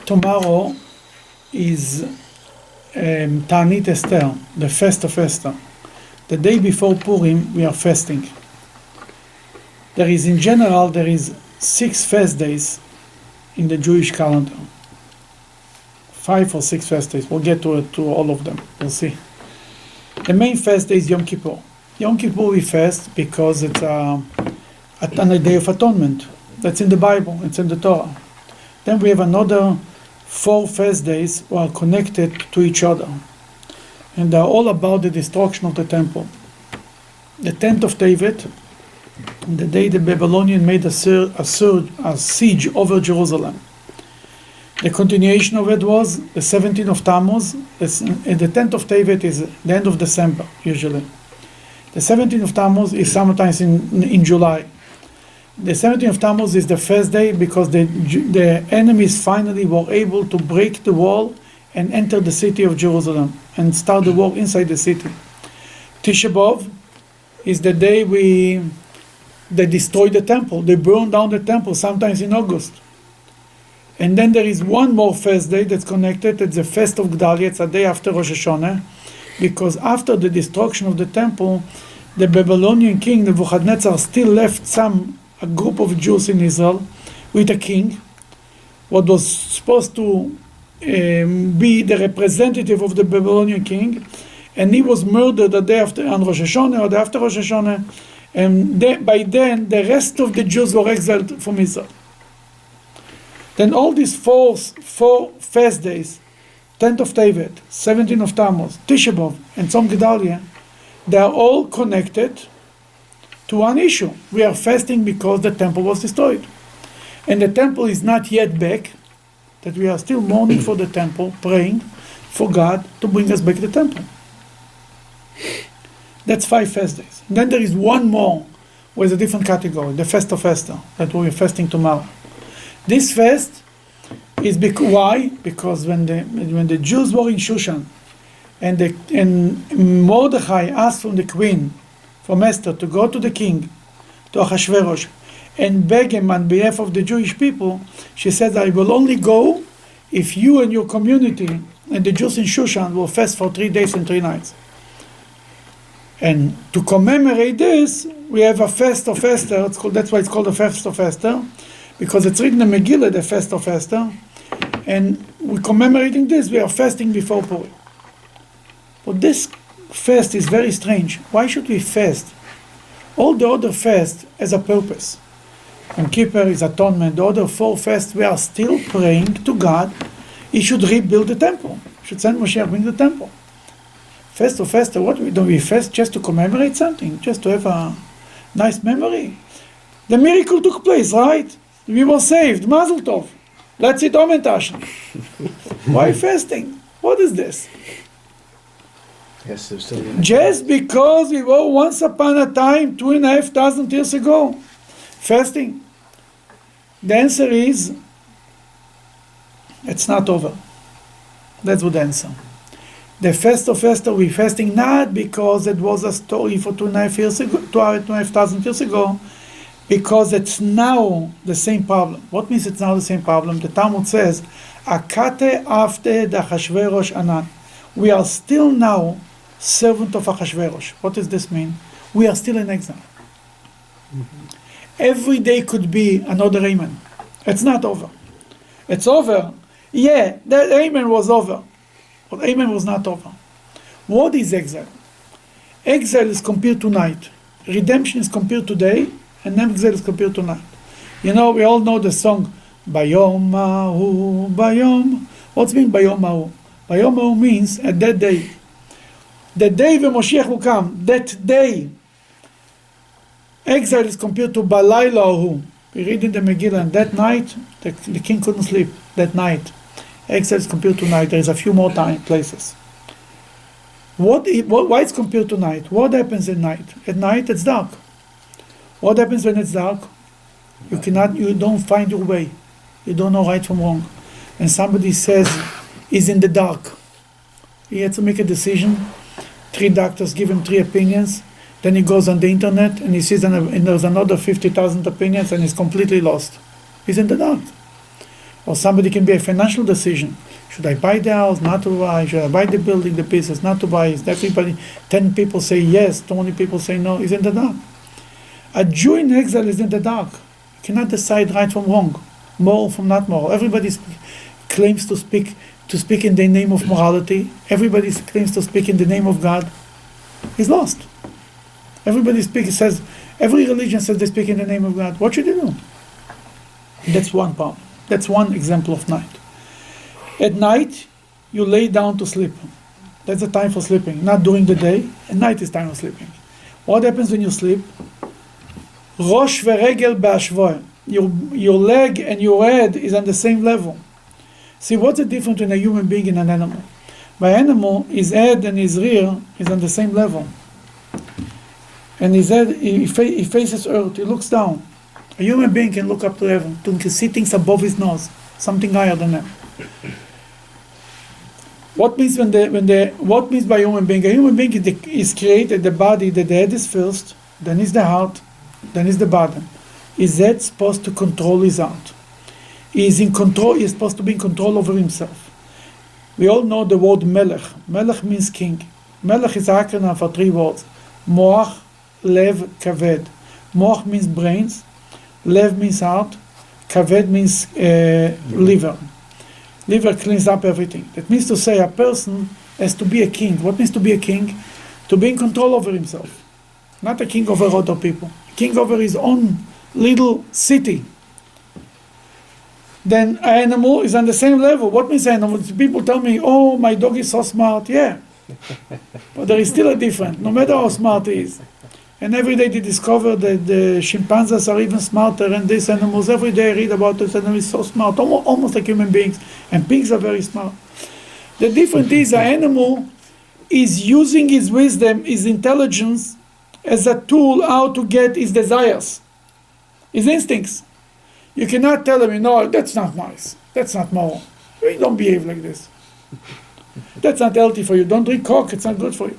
Tomorrow is Ta'anit Esther, the fast of Esther. The day before Purim, we are fasting. There is 6 fast days in the Jewish calendar. 5 or 6 fast days. We'll get to all of them. We'll see. The main fast day is Yom Kippur. Yom Kippur we fast because it's a day of atonement. That's in the Bible. It's in the Torah. Then we have another 4 fast days who are connected to each other. And they're all about the destruction of the temple. The 10th of Tevet, the day the Babylonians made a siege over Jerusalem. The continuation of it was the 17th of Tammuz, and the 10th of Tevet is the end of December, usually. The 17th of Tammuz is sometimes in July. The 17th of Tammuz is the first day because the enemies finally were able to break the wall and enter the city of Jerusalem and start the war inside the city. Tisha B'Av is the day they destroyed the temple. They burned down the temple, sometimes in August. And then there is one more fast day that's connected. It's the Fest of Gedalia. It's a day after Rosh Hashanah, because after the destruction of the temple, the Babylonian king Nebuchadnezzar still left a group of Jews in Israel with a king, what was supposed to be the representative of the Babylonian king, and he was murdered the day after on Rosh Hashanah or the after Rosh Hashanah, and by then the rest of the Jews were exiled from Israel. Then all these four fast days, 10th of Tevet, 17th of Tammuz, Tisha B'Av, and Tzom Gedalia, they are all connected to one issue. We are fasting because the temple was destroyed. And the temple is not yet back, that we are still mourning for the temple, praying for God to bring us back the temple. That's 5 fast days. And then there is one more with a different category, the Fest of Esther, that we are fasting tomorrow. This fast is why? Because when the Jews were in Shushan, and Mordechai asked from the queen, from Esther, to go to the king, to Ahasuerus, and beg him on behalf of the Jewish people, she said, I will only go if you and your community and the Jews in Shushan will fast for 3 days and 3 nights. And to commemorate this, we have a Fest of Esther. That's why it's called the Fest of Esther, because it's written in the Megillah, the Fest of Esther. And we're commemorating this, we are fasting before Purim. But this fast is very strange. Why should we fast? All the other fasts has a purpose. Yom Kippur is atonement. The other 4 fasts, we are still praying to God. He should rebuild the temple. He should send Moshiach, bring the temple. Fast of Esther, what do we fast just to commemorate something? Just to have a nice memory? The miracle took place, right? We were saved. Mazel tov. Let's eat Omen Tashin. Why fasting? What is this? Yes, still Just because we were once upon a time, 2,500 years ago, fasting. The answer is, it's not over. That's what the answer. The Fest of Esther, we're fasting not because it was a story for 2,500 years ago, because it's now the same problem. What means it's now the same problem? The Talmud says, Akate afte da Achashverosh anan. We are still now servant of Achashverosh. What does this mean? We are still in exile. Mm-hmm. Every day could be another Haman. It's not over. It's over. Yeah, that Haman was over. But Haman was not over. What is exile? Exile is compared to night. Redemption is compared to day, and exile is compared to night. You know, we all know the song, Bayom Mahu, Bayom. What's mean Bayom Mahu? Bayom Mahu means at that day. The day when Moshiach will come, that day. Exile is compared to Balayla Ahu. We read in the Megillah, and that night, the king couldn't sleep. That night. Exile is compared to night. There is a few more places. Why it's compared to night? What happens at night? At night it's dark. What happens when it's dark? You don't find your way. You don't know right from wrong. And somebody says he's in the dark. He had to make a decision. 3 doctors give him 3 opinions. Then he goes on the internet and he sees and there's another 50,000 opinions and he's completely lost. He's in the dark. Or somebody can be a financial decision. Should I buy the house, not to buy? Should I buy the building, the business, not to buy? Is everybody, 10 people say yes, 20 people say no, is in the dark. A Jew in exile is in the dark. You cannot decide right from wrong, moral from not moral. Everybody claims to speak in the name of morality. Everybody claims to speak in the name of God. He's lost. Everybody says, every religion says they speak in the name of God. What should you do? That's one problem. That's one example of night. At night, you lay down to sleep. That's the time for sleeping. Not during the day. At night is time for sleeping. What happens when you sleep? Rosh veregel be'ashvoy. Your leg and your head is on the same level. See, what's the difference between a human being and an animal? By animal, his head and his rear is on the same level. And his head, he faces earth, he looks down. A human being can look up to heaven, to see things above his nose, something higher than that. What means what means by human being? A human being is created, the body, the head is first, then is the heart, then is the body. His head supposed to control his heart. He is in control, he is supposed to be in control over himself. We all know the word melech. Melech means king. Melech is an acronym for 3 words. Moach, lev, kaved. Moach means brains, lev means heart, kaved means liver. Liver cleans up everything. That means to say a person has to be a king. What means to be a king? To be in control over himself. Not a king over other people. A king over his own little city. Then an animal is on the same level. What means animal? People tell me, oh, my dog is so smart. Yeah. But there is still a difference, no matter how smart he is. And every day they discover that the chimpanzees are even smarter than these animals. Every day I read about this animal is so smart, almost like human beings. And pigs are very smart. The difference is an animal is using his wisdom, his intelligence, as a tool how to get his desires, his instincts. You cannot tell him, no, that's not nice. That's not moral. You don't behave like this. That's not healthy for you. Don't drink Coke. It's not good for you.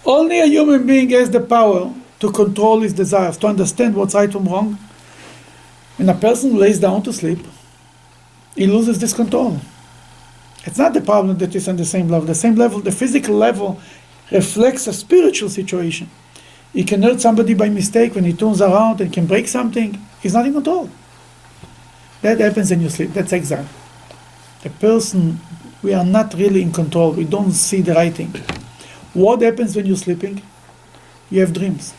Only a human being has the power to control his desires, to understand what's right from wrong. When a person lays down to sleep, he loses this control. It's not the problem that is on the same level. The same level, the physical level, reflects a spiritual situation. He can hurt somebody by mistake when he turns around and can break something. He's not in control. That happens when you sleep. That's exile. The person, we are not really in control. We don't see the right thing. What happens when you're sleeping? You have dreams.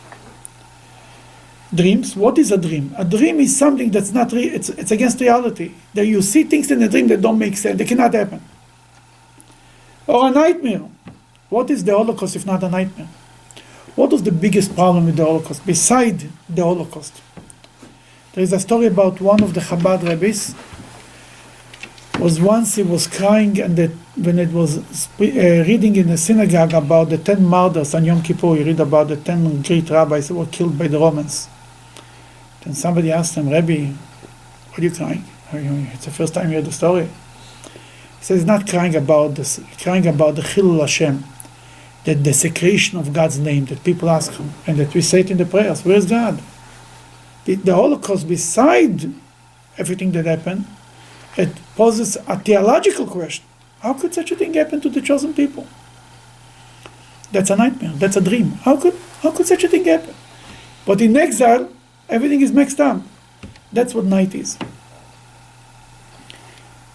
Dreams, what is a dream? A dream is something that's not real, it's against reality. That you see things in a dream that don't make sense, they cannot happen. Or a nightmare. What is the Holocaust if not a nightmare? What was the biggest problem with the Holocaust, beside the Holocaust? There is a story about one of the Chabad rabbis. Once he was crying, and when it was reading in the synagogue about the 10 murders on Yom Kippur, you read about the 10 great rabbis who were killed by the Romans. Then somebody asked him, Rabbi, why are you crying? It's the first time you heard the story. He says he's not crying about this, he's crying about the Chilul Hashem, the desecration of God's name, that people ask him, and that we say it in the prayers, where's God? The Holocaust, beside everything that happened, it poses a theological question. How could such a thing happen to the chosen people? That's a nightmare. That's a dream. How could such a thing happen? But in exile, everything is mixed up. That's what night is.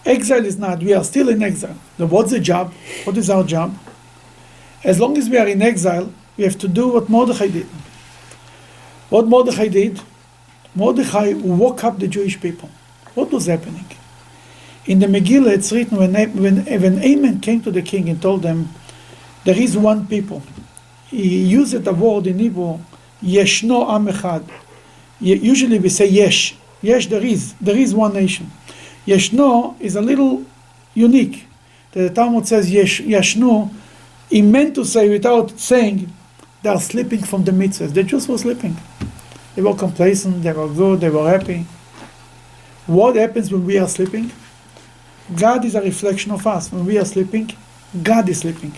Exile is not. We are still in exile. Now, what's the job? What is our job? As long as we are in exile, we have to do what Mordechai did. What Mordechai did? Mordechai woke up the Jewish people. What was happening? In the Megillah, it's written when Haman came to the king and told them, there is one people. He used a word in Hebrew, Yeshno Am Echad. Usually we say Yesh. Yesh, there is one nation. Yeshno is a little unique. The Talmud says Yeshno, he meant to say, without saying, they are sleeping from the mitzvahs. The Jews were sleeping. They were complacent, they were good, they were happy. What happens when we are sleeping? God is a reflection of us. When we are sleeping, God is sleeping.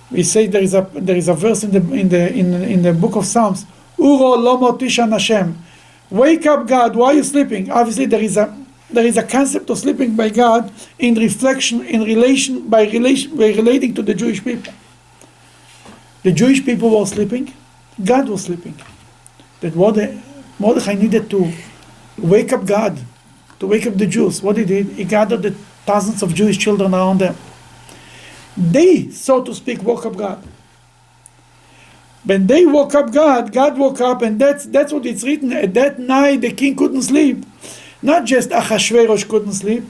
We say there is a verse in the book of Psalms, Uro lo motishan Hashem. Wake up, God, why are you sleeping? Obviously, there is a concept of sleeping by God in reflection, in relation, by relating to the Jewish people. The Jewish people were sleeping, God was sleeping. That Mordechai needed to wake up God, to wake up the Jews. What he did, he gathered the thousands of Jewish children around them. They, so to speak, woke up God. When they woke up God, God woke up, and that's what it's written. At that night, the king couldn't sleep. Not just Achashverosh couldn't sleep.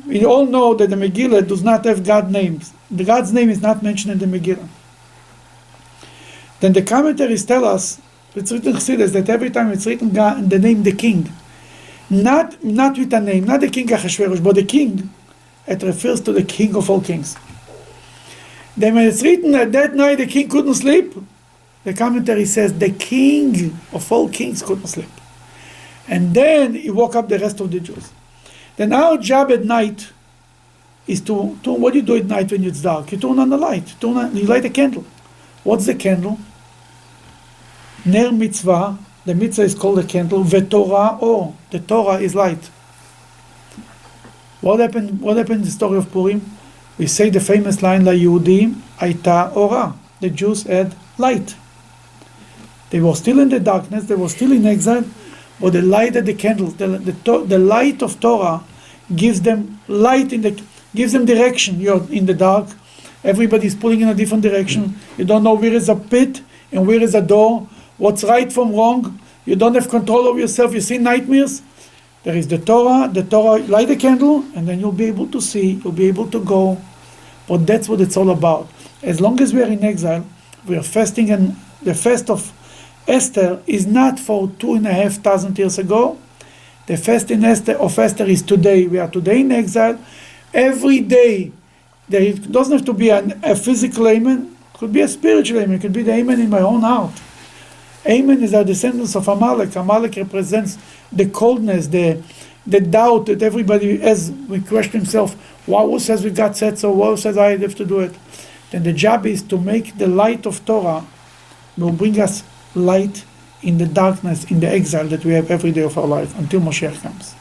We all know that the Megillah does not have God's names. The God's name is not mentioned in the Megillah. Then the commentaries tell us, it's written in Chassidus, that every time it's written God, the name the king, not with a name, not the king Achashverosh, but the king, it refers to the king of all kings. Then when it's written that that night the king couldn't sleep, the commentary says the king of all kings couldn't sleep. And then he woke up the rest of the Jews. Then our job at night is to what do you do at night when it's dark? You turn on the light. You light a candle. What's the candle? Ner mitzvah. The mitzvah is called a candle. Vetorah or. The Torah is light. What happened in the story of Purim? We say the famous line, La Yehudim Aita Ora. The Jews had light. They were still in the darkness, they were still in exile, but they lighted the candles. The light of Torah gives them light, gives them direction. You're in the dark, everybody's pulling in a different direction. You don't know where is a pit and where is a door, what's right from wrong. You don't have control over yourself, you see nightmares. There is the Torah, light a candle, and then you'll be able to see, you'll be able to go. But that's what it's all about. As long as we are in exile, we are fasting, and the fast of Esther is not for 2,500 years ago. The fast of Esther is today. We are today in exile. Every day, it doesn't have to be a physical amen. It could be a spiritual amen. It could be the amen in my own heart. Amen is our descendants of Amalek. Amalek represents the coldness, the doubt that everybody has. We question himself, who says we got said so? Who says I have to do it? Then the job is to make the light of Torah will bring us light in the darkness, in the exile that we have every day of our life until Moshiach comes.